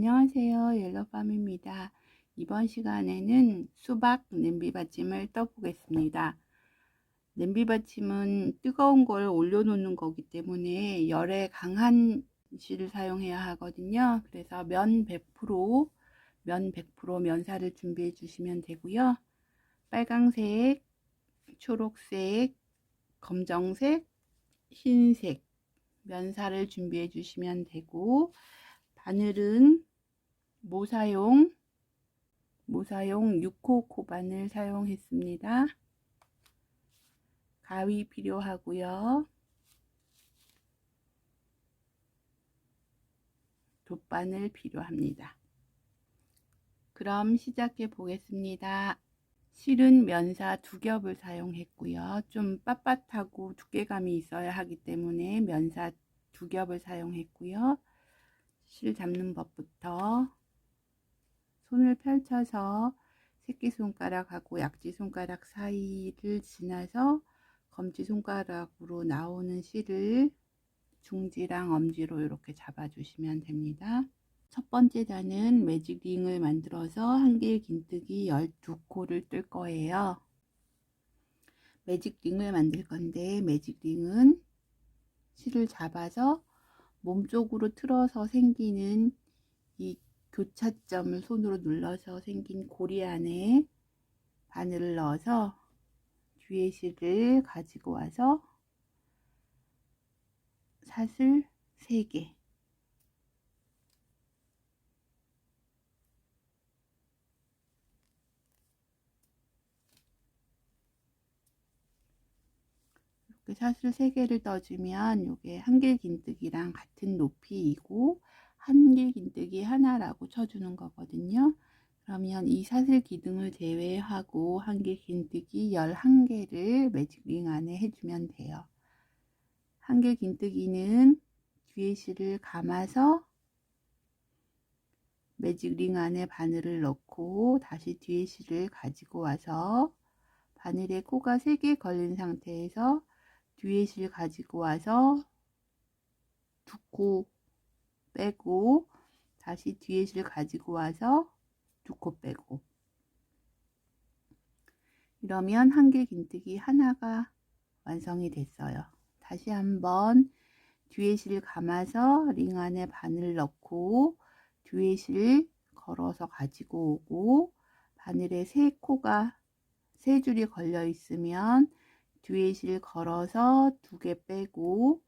안녕하세요. 옐로밤입니다. 이번 시간에는 수박 냄비 받침을 떠보겠습니다. 냄비 받침은 뜨거운 걸 올려놓는 거기 때문에 열에 강한 실을 사용해야 하거든요. 그래서 면 100% 면사를 준비해 주시면 되고요. 빨강색, 초록색, 검정색, 흰색 면사를 준비해 주시면 되고, 바늘은 모사용 6호 코바늘 사용했습니다. 가위 필요하고요. 돗바늘 필요합니다. 그럼 시작해 보겠습니다. 실은 면사 2겹을 사용했고요. 좀 빳빳하고 두께감이 있어야 하기 때문에 면사 2겹을 사용했고요. 실 잡는 법부터 손을 펼쳐서 새끼손가락하고 약지손가락 사이를 지나서 검지손가락으로 나오는 실을 중지랑 엄지로 이렇게 잡아주시면 됩니다. 첫 번째 단은 매직링을 만들어서 한길 긴뜨기 12코를 뜰 거예요. 매직링을 만들 건데, 매직링은 실을 잡아서 몸쪽으로 틀어서 생기는 이 교차점을 손으로 눌러서 생긴 고리 안에 바늘을 넣어서 뒤에 실을 가지고 와서 사슬 3개, 이렇게 사슬 3개를 떠주면 이게 한길 긴뜨기랑 같은 높이이고 한길 긴뜨기 하나라고 쳐주는 거거든요. 그러면 이 사슬 기둥을 제외하고 한길 긴뜨기 11개를 매직링 안에 해주면 돼요. 한길 긴뜨기는 뒤에 실을 감아서 매직링 안에 바늘을 넣고 다시 뒤에 실을 가지고 와서 바늘에 코가 3개 걸린 상태에서 뒤에 실 가지고 와서 2코 빼고 다시 뒤에 실 가지고 와서 2코 빼고, 이러면 한길 긴뜨기 하나가 완성이 됐어요. 다시 한번 뒤에 실 감아서 링 안에 바늘 넣고 뒤에 실 걸어서 가지고 오고, 바늘에 3줄이 걸려 있으면 뒤에 실 걸어서 2개 빼고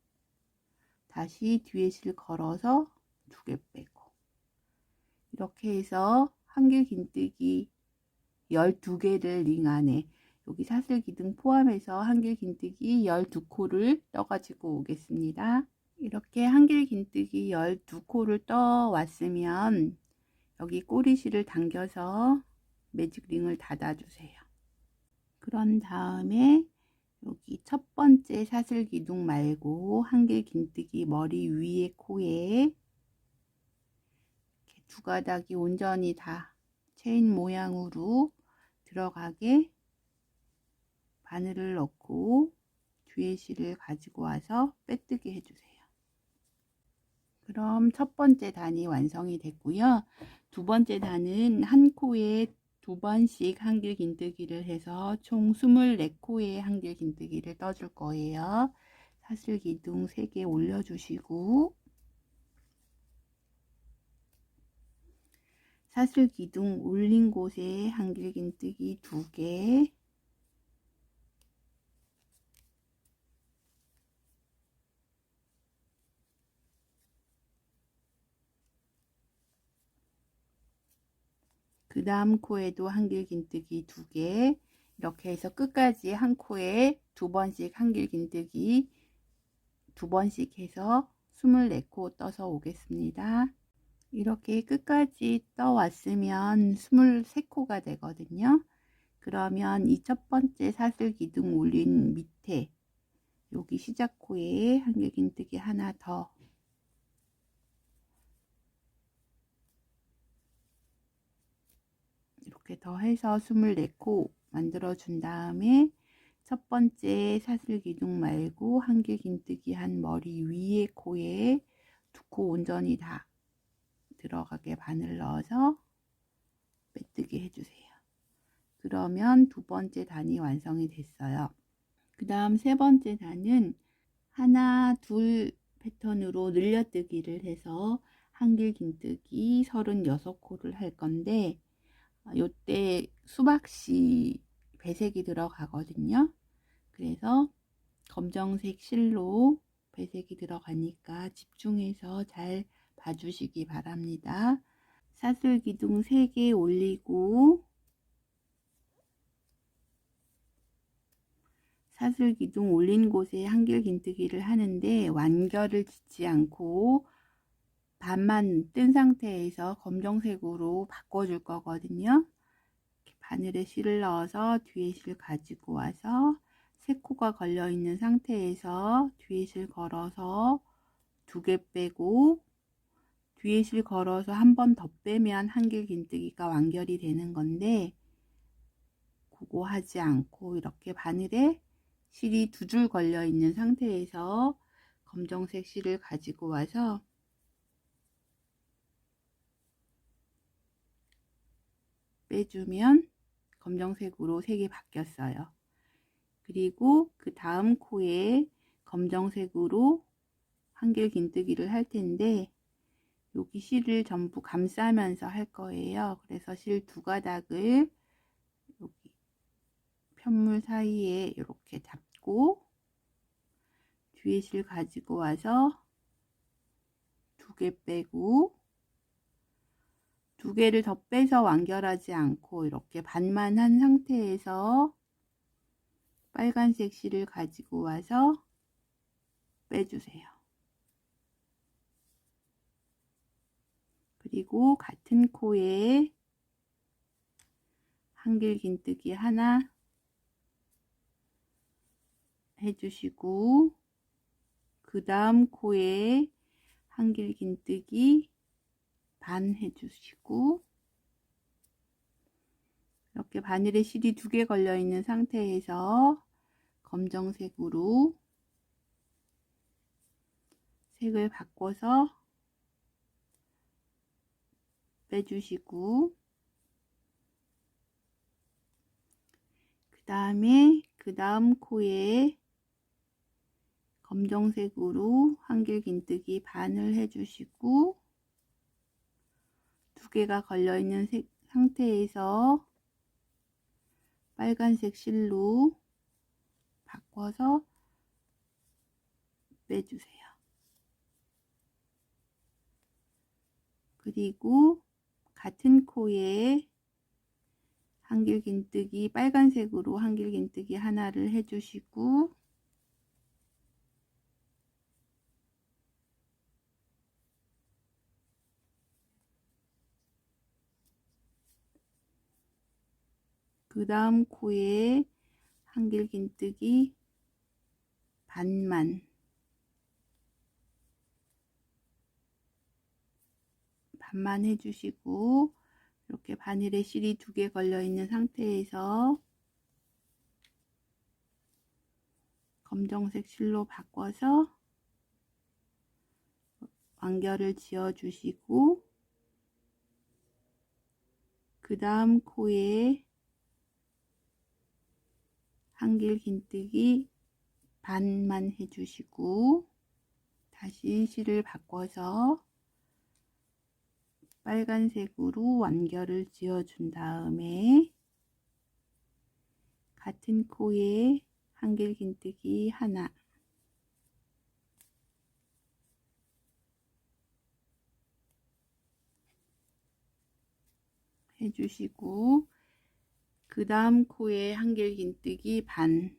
다시 뒤에 실 걸어서 2개 빼고, 이렇게 해서 한길 긴뜨기 12개를 링 안에, 여기 사슬 기둥 포함해서 한길 긴뜨기 12코를 떠 가지고 오겠습니다. 이렇게 한길 긴뜨기 12코를 떠 왔으면 여기 꼬리실을 당겨서 매직링을 닫아 주세요. 그런 다음에 여기 첫 번째 사슬 기둥 말고 한길 긴뜨기 머리 위에 코에 이렇게 2가닥이 온전히 다 체인 모양으로 들어가게 바늘을 넣고 뒤에 실을 가지고 와서 빼뜨게 해주세요. 그럼 첫 번째 단이 완성이 됐고요. 두 번째 단은 한 코에 2번씩 한길 긴뜨기를 해서 총 24코의 한길 긴뜨기를 떠줄 거예요. 사슬 기둥 3개 올려주시고, 사슬 기둥 올린 곳에 한길 긴뜨기 2개, 그 다음 코에도 한길 긴뜨기 2개, 이렇게 해서 끝까지 한 코에 2번씩 한길 긴뜨기 2번씩 해서 24코 떠서 오겠습니다. 이렇게 끝까지 떠 왔으면 23코가 되거든요. 그러면 이 첫 번째 사슬 기둥 올린 밑에 여기 시작코에 한길 긴뜨기 하나 더, 이렇게 더 해서 24코 만들어 준 다음에 첫 번째 사슬 기둥 말고 한길 긴뜨기 한 머리 위에 코에 2코 온전히 다 들어가게 바늘 넣어서 빼뜨기 해주세요. 그러면 두 번째 단이 완성이 됐어요. 그 다음 세 번째 단은 하나, 둘 패턴으로 늘려뜨기를 해서 한길 긴뜨기 36코를 할 건데, 요때 수박씨 배색이 들어가거든요. 그래서 검정색 실로 배색이 들어가니까 집중해서 잘 봐주시기 바랍니다. 사슬기둥 3개 올리고 사슬기둥 올린 곳에 한길 긴뜨기를 하는데 완결을 짓지 않고 반만 뜬 상태에서 검정색으로 바꿔줄 거거든요. 바늘에 실을 넣어서 뒤에 실 가지고 와서 3코가 걸려 있는 상태에서 뒤에 실 걸어서 2개 빼고 뒤에 실 걸어서 한 번 더 빼면 한길 긴뜨기가 완결이 되는 건데, 그거 하지 않고 이렇게 바늘에 실이 2줄 걸려 있는 상태에서 검정색 실을 가지고 와서 빼주면 검정색으로 색이 바뀌었어요. 그리고 그 다음 코에 검정색으로 한길 긴뜨기를 할 텐데, 여기 실을 전부 감싸면서 할 거예요. 그래서 실 2가닥을 여기 편물 사이에 이렇게 잡고 뒤에 실 가지고 와서 2개 빼고 2개를 더 빼서 완결하지 않고 이렇게 반만 한 상태에서 빨간색 실을 가지고 와서 빼주세요. 그리고 같은 코에 한길 긴뜨기 하나 해주시고, 그 다음 코에 한길 긴뜨기 반 해주시고, 이렇게 바늘에 실이 2개 걸려 있는 상태에서 검정색으로 색을 바꿔서 빼주시고, 그 다음 코에 검정색으로 한길 긴뜨기 반을 해주시고, 2개가 걸려 있는 상태에서 빨간색 실로 바꿔서 빼주세요. 그리고 같은 코에 한길 긴뜨기 빨간색으로 한길 긴뜨기 하나를 해주시고, 그 다음 코에 한길 긴뜨기 반만 해주시고, 이렇게 바늘에 실이 2개 걸려 있는 상태에서 검정색 실로 바꿔서 완결을 지어 주시고, 그 다음 코에 한길 긴뜨기 반만 해주시고, 다시 실을 바꿔서 빨간색으로 완결을 지어 준 다음에 같은 코에 한길 긴뜨기 하나 해주시고, 그 다음 코에 한길 긴뜨기 반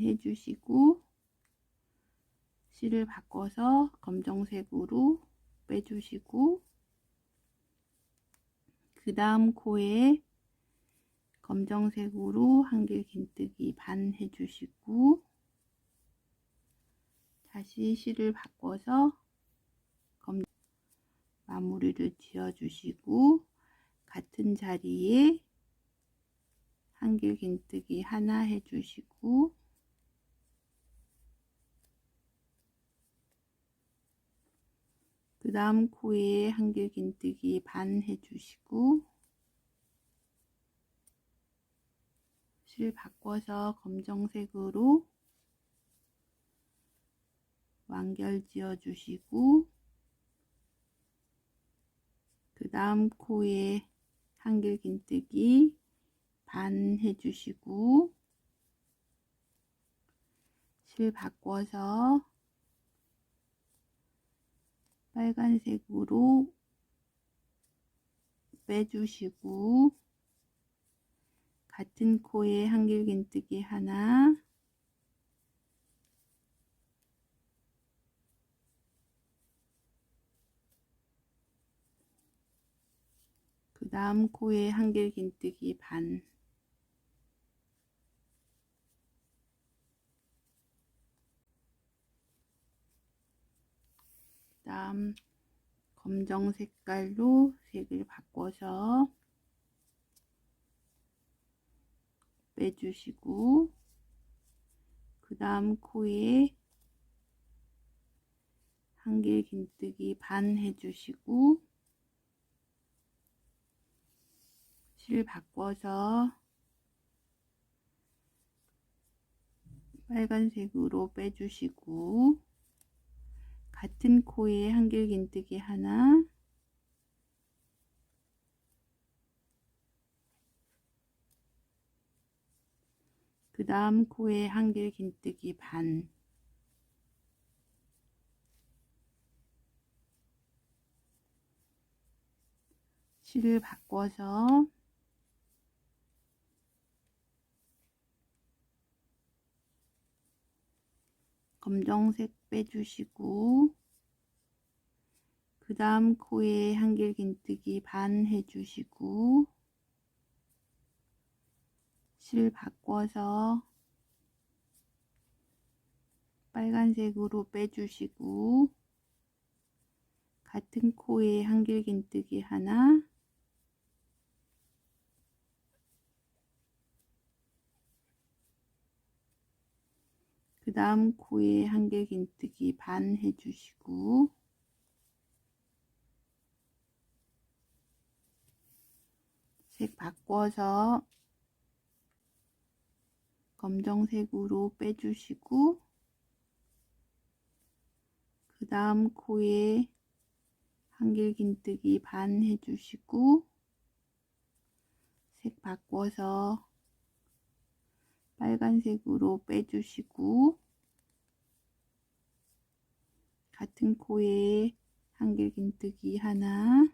해주시고, 실을 바꿔서 검정색으로 빼주시고, 그 다음 코에 검정색으로 한길 긴뜨기 반 해주시고, 다시 실을 바꿔서 마무리를 지어 주시고, 같은 자리에 한길 긴뜨기 하나 해주시고, 그 다음 코에 한길긴뜨기 반 해주시고 실 바꿔서 검정색으로 완결 지어 주시고 그 다음 코에 한길긴뜨기 반 해주시고 실 바꿔서 빨간색으로 빼주시고 같은 코에 한길긴뜨기 하나 그 다음 코에 한길긴뜨기 반 그 다음 검정 색깔로 색을 바꿔서 빼주시고 그 다음 코에 한길긴뜨기 반 해주시고 실 바꿔서 빨간색으로 빼주시고 같은 코에 한길긴뜨기 하나 그 다음 코에 한길긴뜨기 반 실을 바꿔서 검정색 빼주시고 그 다음 코에 한길긴뜨기 반 해주시고 실 바꿔서 빨간색으로 빼주시고 같은 코에 한길긴뜨기 하나 그 다음 코에 한길긴뜨기 반 해주시고 색 바꿔서 검정색으로 빼주시고 그 다음 코에 한길긴뜨기 반 해주시고 색 바꿔서 빨간색으로 빼주시고 같은 코에 한길긴뜨기 하나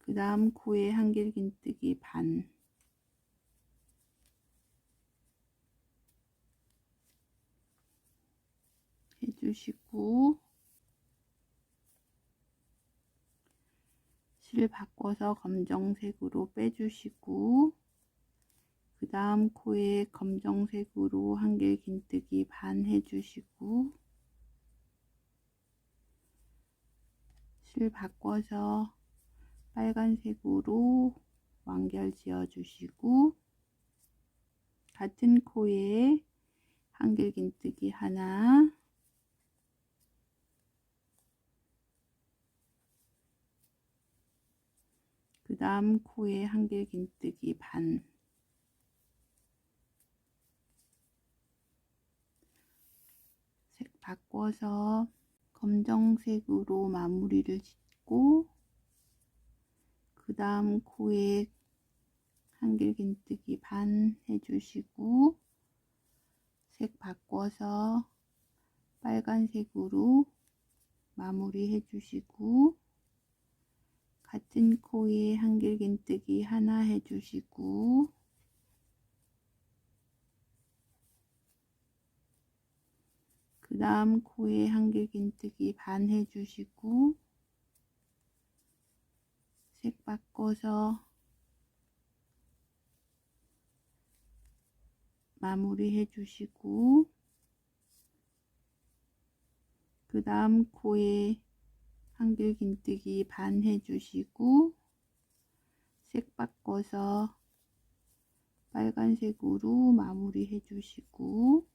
그 다음 코에 한길긴뜨기 반 해주시고 실 바꿔서 검정색으로 빼주시고 그 다음 코에 검정색으로 한길긴뜨기 반 해주시고 실 바꿔서 빨간색으로 완결 지어 주시고 같은 코에 한길긴뜨기 하나 그 다음 코에 한길긴뜨기 반 색 바꿔서 검정색으로 마무리를 짓고 그 다음 코에 한길긴뜨기 반 해주시고 색 바꿔서 빨간색으로 마무리 해주시고 같은 코에 한길긴뜨기 하나 해주시고 그 다음 코에 한길긴뜨기 반 해주시고 색 바꿔서 마무리 해주시고 그 다음 코에 한길긴뜨기 반 해주시고 색 바꿔서 빨간색으로 마무리 해주시고,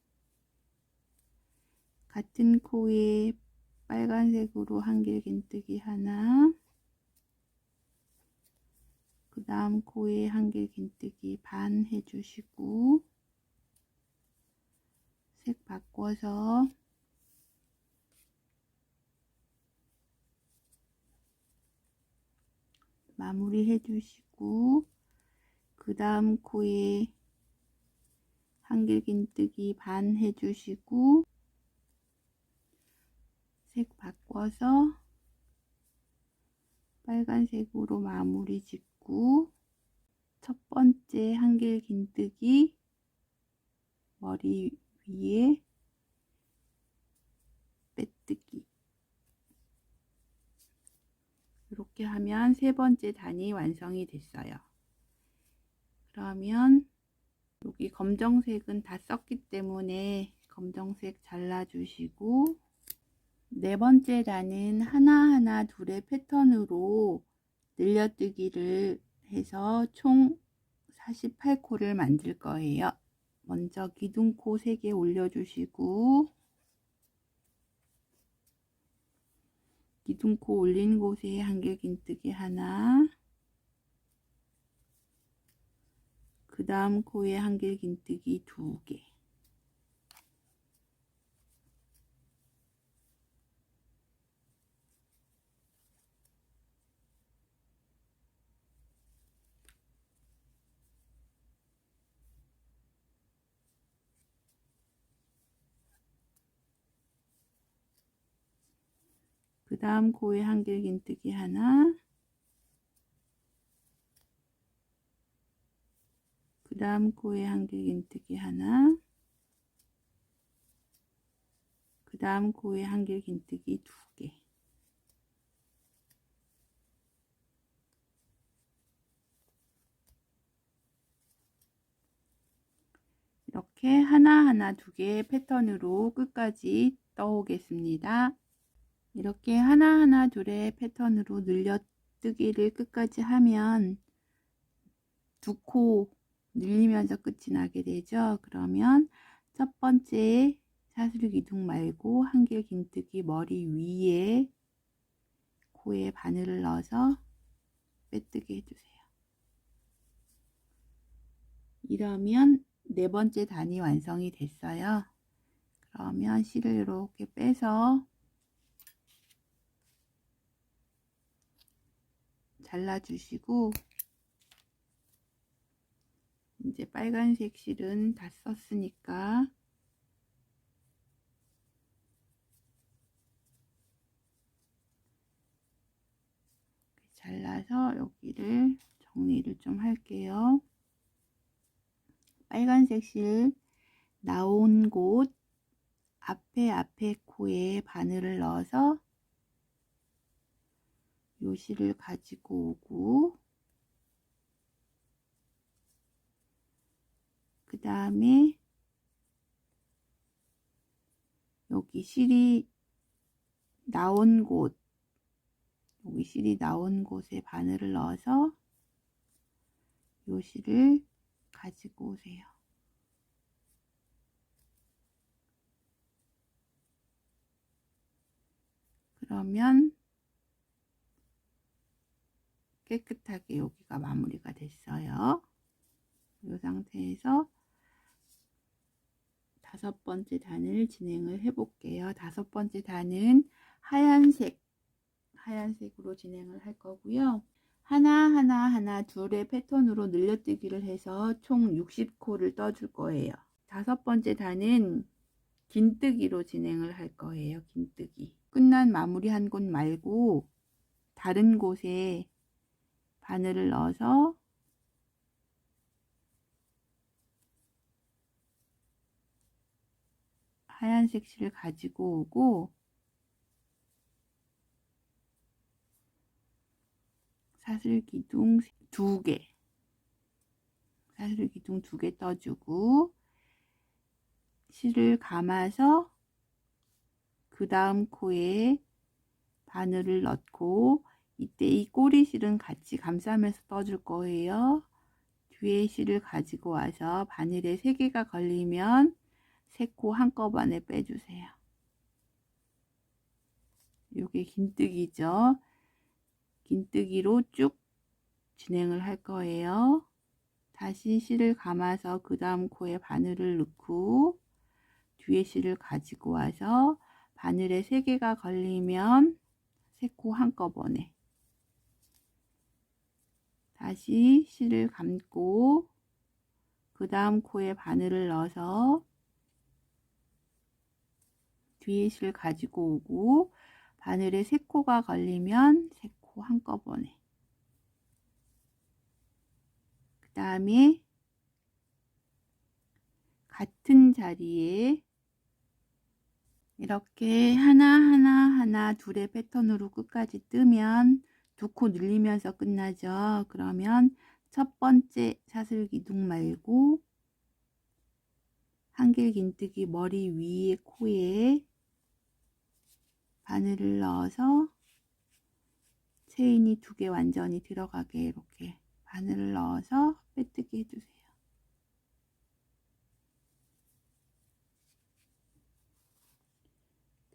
같은 코에 빨간색으로 한길긴뜨기 하나, 그 다음 코에 한길긴뜨기 반 해주시고, 색 바꿔서 마무리 해주시고, 그 다음 코에 한길긴뜨기 반 해주시고, 색 바꿔서 빨간색으로 마무리 짓고, 첫 번째 한길긴뜨기 머리 위에 빼뜨기, 이렇게 하면 세 번째 단이 완성이 됐어요. 그러면 여기 검정색은 다 썼기 때문에 검정색 잘라주시고, 네 번째 단은 하나하나 둘의 패턴으로 늘려뜨기를 해서 총 48코를 만들 거예요. 먼저 기둥코 3개 올려주시고, 기둥코 올린 곳에 한길긴뜨기 하나, 그 다음 코에 한길긴뜨기 2개, 그 다음 코에 한길긴뜨기 하나, 그 다음 코에 한길긴뜨기 하나, 그 다음 코에 한길긴뜨기 2개, 이렇게 하나하나 2개의 패턴으로 끝까지 떠오겠습니다. 이렇게 하나하나 둘의 패턴으로 늘려뜨기를 끝까지 하면 2코 늘리면서 끝이 나게 되죠. 그러면 첫 번째 사슬기둥 말고 한길긴뜨기 머리 위에 코에 바늘을 넣어서 빼뜨기 해주세요. 이러면 네 번째 단이 완성이 됐어요. 그러면 실을 이렇게 빼서 잘라주시고, 이제 빨간색 실은 다 썼으니까 잘라서 여기를 정리를 좀 할게요. 빨간색 실 나온 곳 앞에 코에 바늘을 넣어서 요 실을 가지고 오고, 그 다음에 여기 실이 나온 곳, 여기 실이 나온 곳에 바늘을 넣어서 요 실을 가지고 오세요. 그러면 깨끗하게 여기가 마무리가 됐어요. 이 상태에서 5번째 단을 진행을 해 볼게요. 5번째 단은 하얀색으로 진행을 할 거고요. 하나 둘의 패턴으로 늘려뜨기를 해서 총 60코를 떠줄 거예요. 5번째 단은 긴뜨기로 진행을 할 거예요. 긴뜨기. 끝난 마무리한 곳 말고 다른 곳에 바늘을 넣어서 하얀색 실을 가지고 오고, 사슬기둥 2개, 사슬기둥 2개 떠주고, 실을 감아서 그 다음 코에 바늘을 넣고, 이때 이 꼬리실은 같이 감싸면서 떠줄 거예요. 뒤에 실을 가지고 와서 바늘에 3개가 걸리면 3코 한꺼번에 빼주세요. 요게 긴뜨기죠. 긴뜨기로 쭉 진행을 할 거예요. 다시 실을 감아서 그 다음 코에 바늘을 넣고 뒤에 실을 가지고 와서 바늘에 3개가 걸리면 3코 한꺼번에 다시 실을 감고 그 다음 코에 바늘을 넣어서 뒤에 실 가지고 오고 바늘에 3코가 걸리면 3코 한꺼번에 그 다음에 같은 자리에 이렇게 하나 둘의 패턴으로 끝까지 뜨면 2코 늘리면서 끝나죠. 그러면 첫 번째 사슬기둥 말고 한길긴뜨기 머리 위에 코에 바늘을 넣어서 체인이 2개 완전히 들어가게 이렇게 바늘을 넣어서 빼뜨기 해주세요.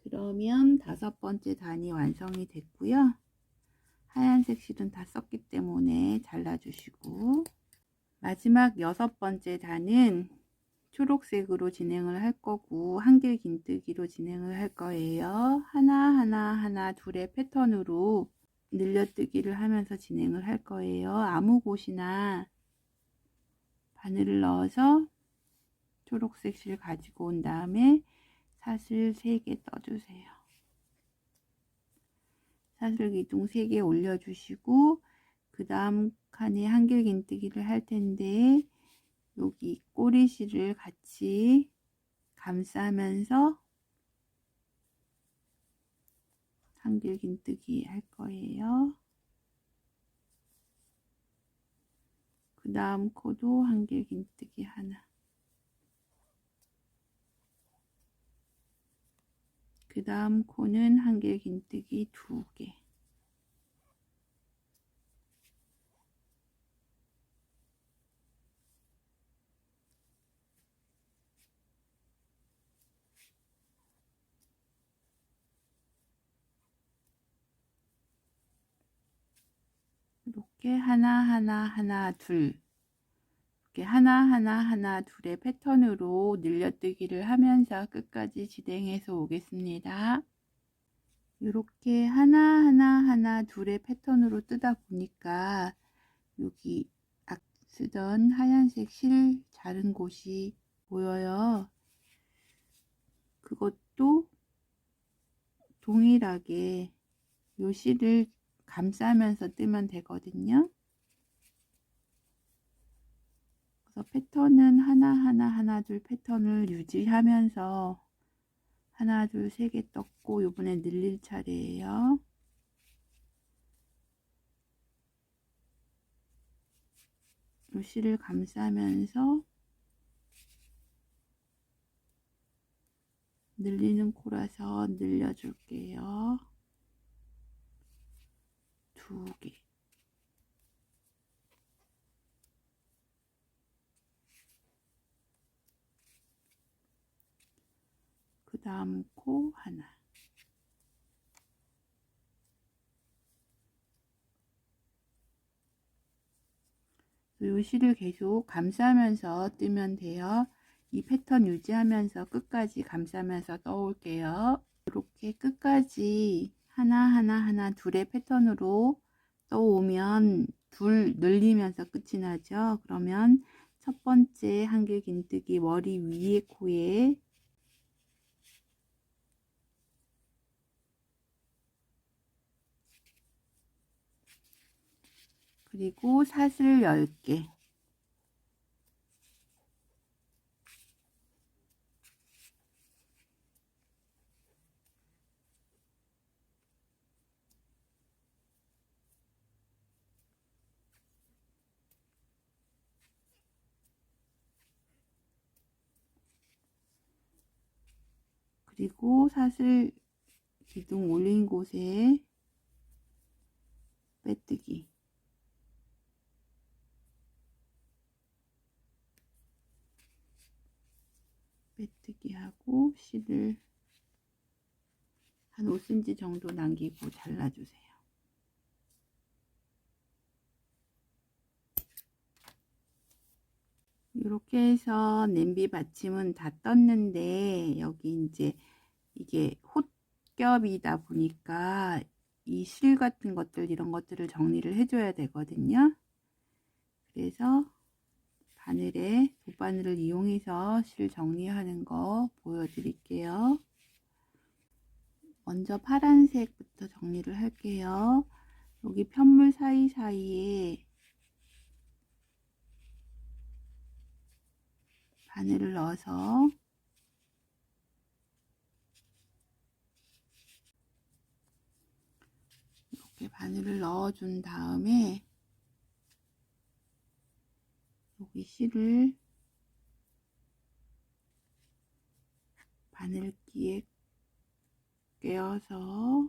그러면 5번째 단이 완성이 됐고요. 하얀색 실은 다 썼기 때문에 잘라주시고 마지막 6번째 단은 초록색으로 진행을 할 거고 한길긴뜨기로 진행을 할 거예요. 하나 둘의 패턴으로 늘려뜨기를 하면서 진행을 할 거예요. 아무 곳이나 바늘을 넣어서 초록색 실 가지고 온 다음에 사슬 3개 떠주세요. 사슬 기둥 3개 올려주시고 그 다음 칸에 한길긴뜨기를 할 텐데 여기 꼬리실을 같이 감싸면서 한길긴뜨기 할 거예요. 그 다음 코도 한길긴뜨기 하나, 그 다음 코는 한길긴뜨기 2개, 이렇게 하나 둘 이렇게 하나 둘의 패턴으로 늘려뜨기를 하면서 끝까지 진행해서 오겠습니다. 이렇게 하나 둘의 패턴으로 뜨다 보니까 여기 쓰던 하얀색 실 자른 곳이 보여요. 그것도 동일하게 요 실을 감싸면서 뜨면 되거든요. 그래서 패턴은 하나 둘 패턴을 유지하면서 하나 둘 3개 떴고 요번에 늘릴 차례예요. 요 실을 감싸면서 늘리는 코라서 늘려줄게요. 2개. 그 다음 코 하나. 요 실을 계속 감싸면서 뜨면 돼요. 이 패턴 유지하면서 끝까지 감싸면서 떠올게요. 이렇게 끝까지 하나 둘의 패턴으로 떠오면 둘 늘리면서 끝이 나죠. 그러면 첫 번째 한길긴뜨기 머리 위에 코에 그리고 사슬 10개, 그리고 사슬 기둥 올린 곳에 빼뜨기, 빼뜨기 하고 실을 한 5cm 정도 남기고 잘라주세요. 이렇게 해서 냄비 받침은 다 떴는데, 여기 이제 이게 홑겹이다 보니까 이 실 같은 것들, 이런 것들을 정리를 해줘야 되거든요. 그래서 바늘에 돗바늘을 이용해서 실 정리하는 거 보여드릴게요. 먼저 파란색부터 정리를 할게요. 여기 편물 사이사이에 바늘을 넣어서 이렇게 바늘을 넣어준 다음에 여기 실을 바늘기에 꿰어서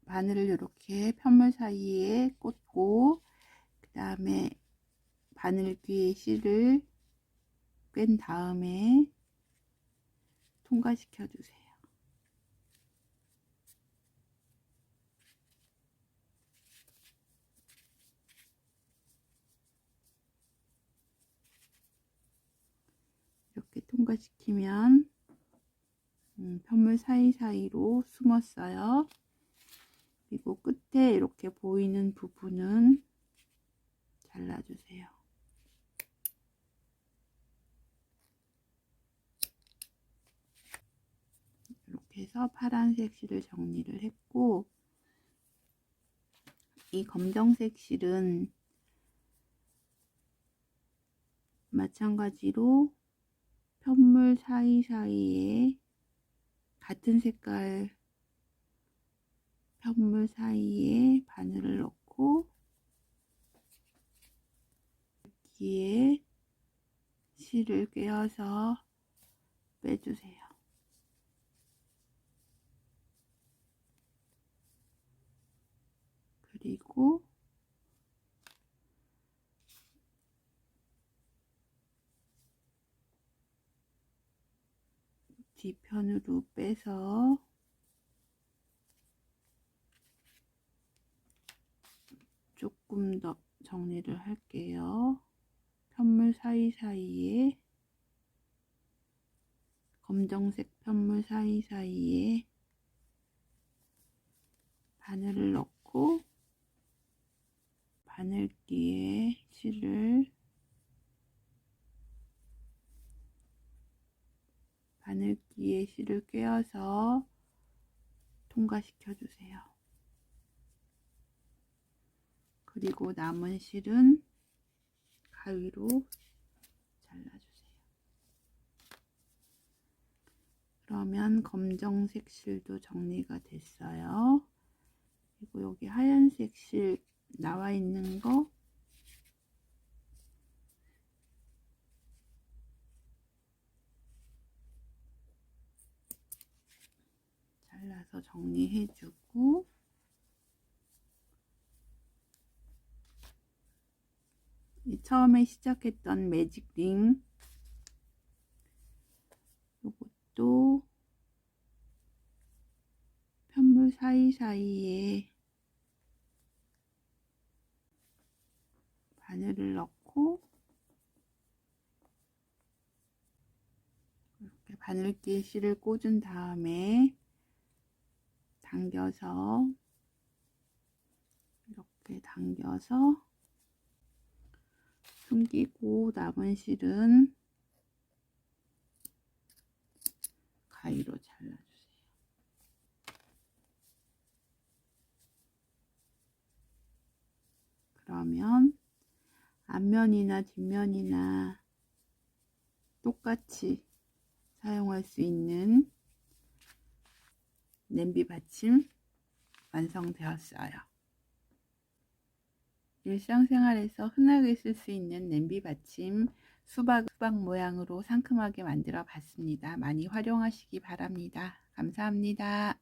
바늘을 이렇게 편물 사이에 꽂고, 그 다음에 바늘귀에 실을 꿰은 다음에 통과시켜 주세요. 이렇게 통과시키면 편물 사이사이로 숨었어요. 그리고 끝에 이렇게 보이는 부분은 잘라주세요. 이렇게 해서 파란색 실을 정리를 했고, 이 검정색 실은 마찬가지로 편물 사이사이에 같은 색깔 편물 사이에 바늘을 넣고 여기에 실을 꿰어서 빼주세요. 그리고 뒤편으로 빼서 조금 더 정리를 할게요. 편물 사이사이에 검정색 편물 사이사이에 바늘을 넣고 바늘기에 실을 꿰어서 통과시켜 주세요. 그리고 남은 실은 가위로 잘라주세요. 그러면 검정색 실도 정리가 됐어요. 그리고 여기 하얀색 실 나와 있는 거 잘라서 정리해주고, 처음에 시작했던 매직링 이것도 편물 사이사이에 바늘을 넣고 이렇게 바늘기에 실을 꽂은 다음에 당겨서 이렇게 당겨서 숨기고, 남은 실은 가위로 잘라주세요. 그러면 앞면이나 뒷면이나 똑같이 사용할 수 있는 냄비 받침 완성되었어요. 일상생활에서 흔하게 쓸 수 있는 냄비 받침 수박 모양으로 상큼하게 만들어 봤습니다. 많이 활용하시기 바랍니다. 감사합니다.